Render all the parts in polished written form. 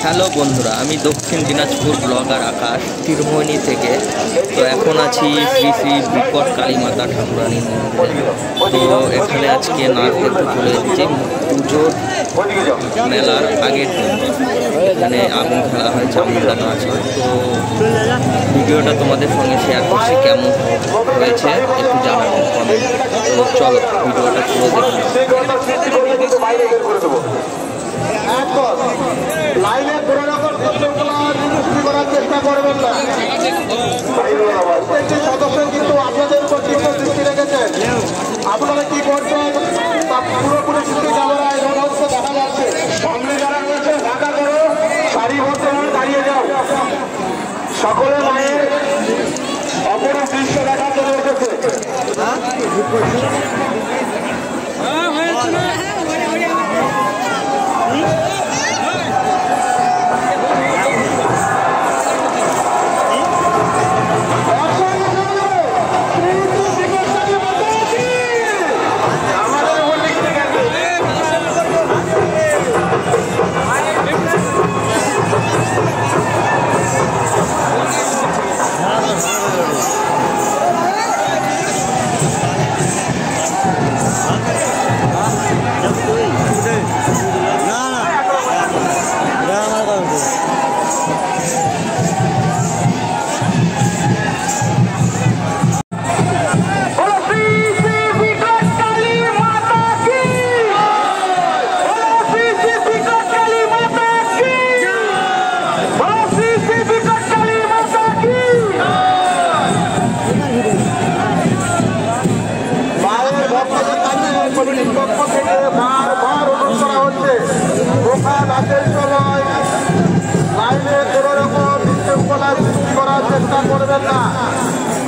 Hello বন্ধুরা, আমি দক্ষিণ দিনাজপুর ব্লগার আকাশ তীরমণি থেকে। তো এখন আছি শ্রী শ্রী বিকট কালীমাতা ঠাকুরানীর মন্দিরে। তো এখানে আজকে নাচ দেখতে চলে এসেছি পুজোর মেলার আগের দিন। এখানে আগুন খেলা হয়, চামুন্ডা নাচ হয়। তো ভিডিওটা তোমাদের সঙ্গে শেয়ার করছি, কেমন হয়েছে একটু জানাবো কমেন্ট। তো চলো ভিডিওটা পুরো দেখো। লাইনে কোনো রকম করার চেষ্টা করবেন না। প্রত্যেকটি সদস্য কিন্তু আপনাদের উপর তীব্র দৃষ্টি রেখেছেন। আপনারা কি করছেন তা পুরোপুরি সিসি ক্যামেরায় দেখা যাচ্ছে। সামনে যারা রয়েছে ঢাকা করো, সারিবদ্ধ হয়ে দাঁড়িয়ে যাও। সকলে মায়ের অপরূপ দৃশ্য দেখার জন্য এসেছে।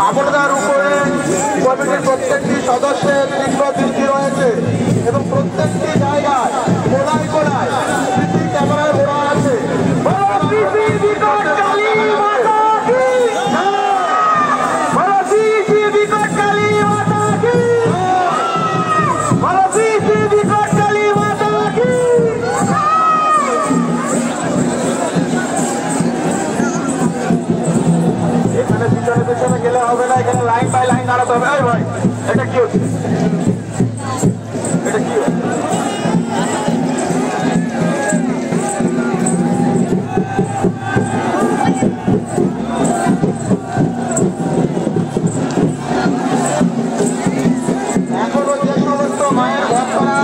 আপনাদের উপরে কমিটির প্রত্যেকটি সদস্যের তীব্র দৃষ্টি রয়েছে এবং প্রত্যেকটি জায়গায় কোলায় কোলায় সিসি ক্যামেরায় ভরা আছে। পেছনে গেলে হবে না, এখানে লাইন বাই লাইন দাঁড়াতে হবে। ভাই এটা কি হচ্ছে, এটা কি এখনো যে সমস্ত মায়ের ভক্তরা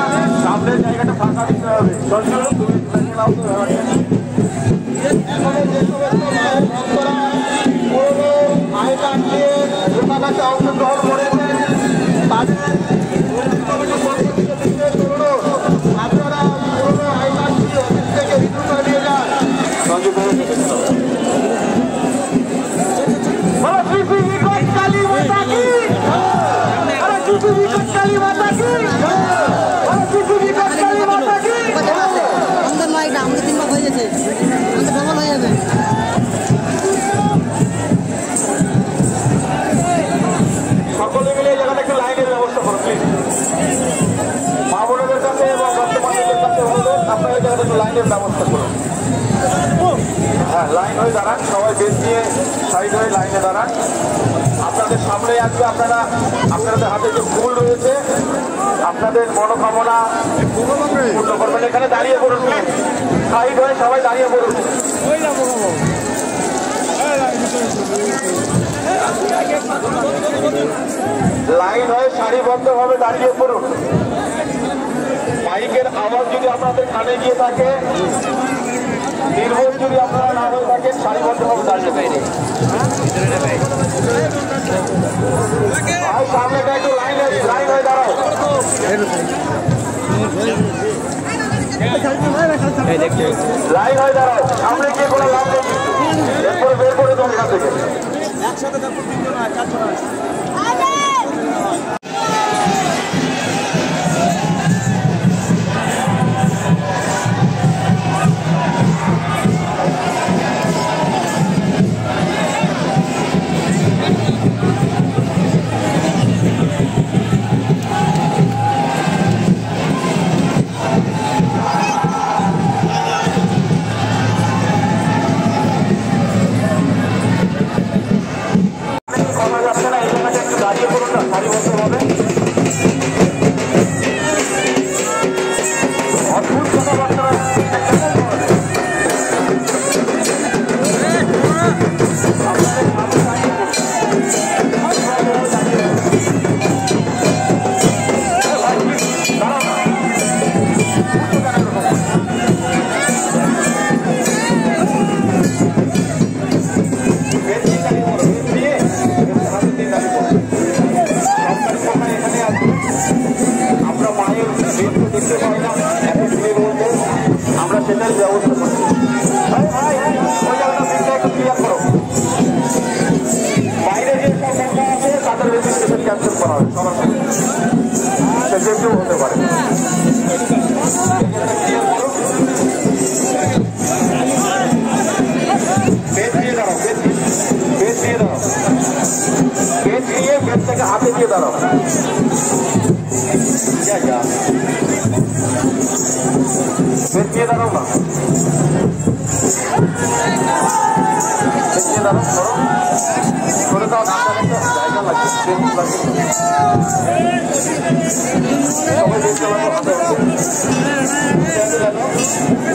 সামনের জায়গাটা ফাঁকা দিতে হবে। এখনো যে সমস্ত মায়ের ভক্তরা কাছে অংশগ্রহণ করেছেন তাদের আপনারা পুরোনো আই কার্ডটি অফিস থেকে রিভিউ করে নিয়ে যান। সকলে মিলে জায়গাটা একটা লাইনের ব্যবস্থা করুন প্লিজ। মা বোনদের কাছে এবং বর্তমানদের কাছে অনুরোধ, আপনারা জায়গাটা একটু লাইনের ব্যবস্থা করুন। হ্যাঁ, লাইন হয়ে দাঁড়ান, সবাই বেশ নিয়ে সাইড হয়ে লাইনে দাঁড়ান। আপনাদের সামনে আসবে, আপনাদের হাতে যে ফুল রয়েছে আপনাদের মনোকামনা পূর্ণ করবেন। এখানে দাঁড়িয়ে পড়ুন প্লিজ, সাইড হয়ে সবাই দাঁড়িয়ে পড়ুন। লাইন হয়ে সারিবদ্ধভাবে দাঁড়িয়ে পড়ুন। মাইকের আওয়াজ যদি আপনাদের কানে গিয়ে থাকে, নির্ভর যদি আপনারা না হয়ে থাকেন, সারিবদ্ধভাবে দাঁড়িয়ে পাইনি। সামনেটা একটু লাইন হয়ে দাঁড়াও। লাইন হয়ে দাঁড়াও, সামনে গিয়ে কোনো লাভ নেই, এরপরে বের করে দেবো এখান থেকে। একসাথে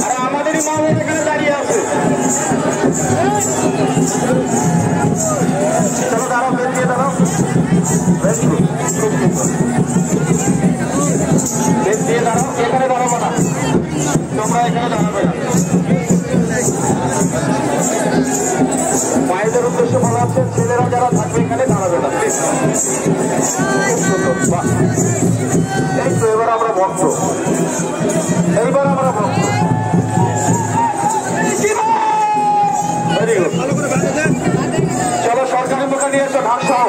আর আমাদেরই মা বোন এখানে দাঁড়িয়ে আছে। চলো দাঁড়াও, বের দিয়ে দাঁড়াও, বের দিয়ে দাঁড়াও। এখানে দাঁড়াবো না, তোমরা এখানে দাঁড়াবে না। মায়েদের উদ্দেশ্যে বলা হচ্ছে ছেলেরা যারা থাকবে এখানে দাঁড়াবে না। এই তো এবার আমরা ভক্ত, এইবার আমরা ভক্ত। Very good. চলো সরকারি মুখে নিয়ে এসো, ঢাক সহ।